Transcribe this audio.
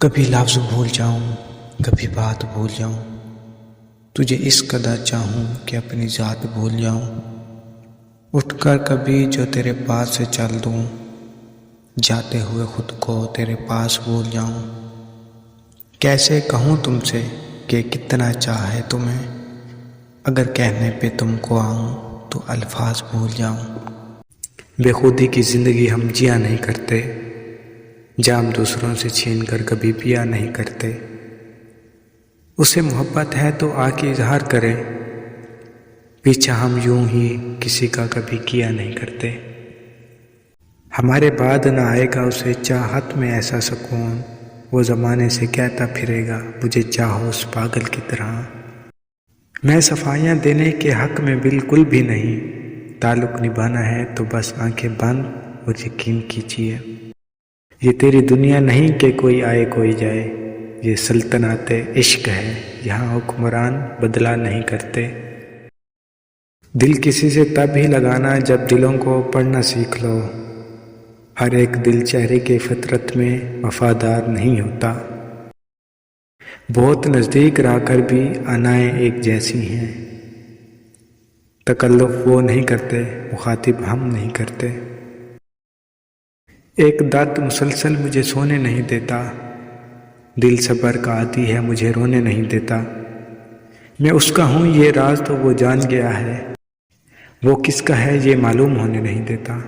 کبھی لفظ بھول جاؤں، کبھی بات بھول جاؤں، تجھے اس قدر چاہوں کہ اپنی ذات بھول جاؤں۔ اٹھ کر کبھی جو تیرے پاس سے چل دوں، جاتے ہوئے خود کو تیرے پاس بھول جاؤں۔ کیسے کہوں تم سے کہ کتنا چاہے تمہیں، اگر کہنے پہ تم کو آؤں تو الفاظ بھول جاؤں۔ بے خودی کی زندگی ہم جیا نہیں کرتے، جام دوسروں سے چھین کر کبھی پیا نہیں کرتے۔ اسے محبت ہے تو آ کے اظہار کرے، پیچھا ہم یوں ہی کسی کا کبھی کیا نہیں کرتے۔ ہمارے بعد نہ آئے گا اسے چاہت میں ایسا سکون، وہ زمانے سے کہتا پھرے گا مجھے چاہو اس پاگل کی طرح۔ میں صفائیاں دینے کے حق میں بالکل بھی نہیں، تعلق نبھانا ہے تو بس آنکھیں بند اور یقین کیجیے۔ یہ تیری دنیا نہیں کہ کوئی آئے کوئی جائے، یہ سلطنت عشق ہے، یہاں حکمران بدلا نہیں کرتے۔ دل کسی سے تب ہی لگانا جب دلوں کو پڑھنا سیکھ لو، ہر ایک دل چہرے کے فطرت میں وفادار نہیں ہوتا۔ بہت نزدیک رہ کر بھی انائیں ایک جیسی ہیں، تکلف وہ نہیں کرتے، مخاطب ہم نہیں کرتے۔ ایک درد مسلسل مجھے سونے نہیں دیتا، دل صبر کا عادی ہے مجھے رونے نہیں دیتا۔ میں اس کا ہوں یہ راز تو وہ جان گیا ہے، وہ کس کا ہے یہ معلوم ہونے نہیں دیتا۔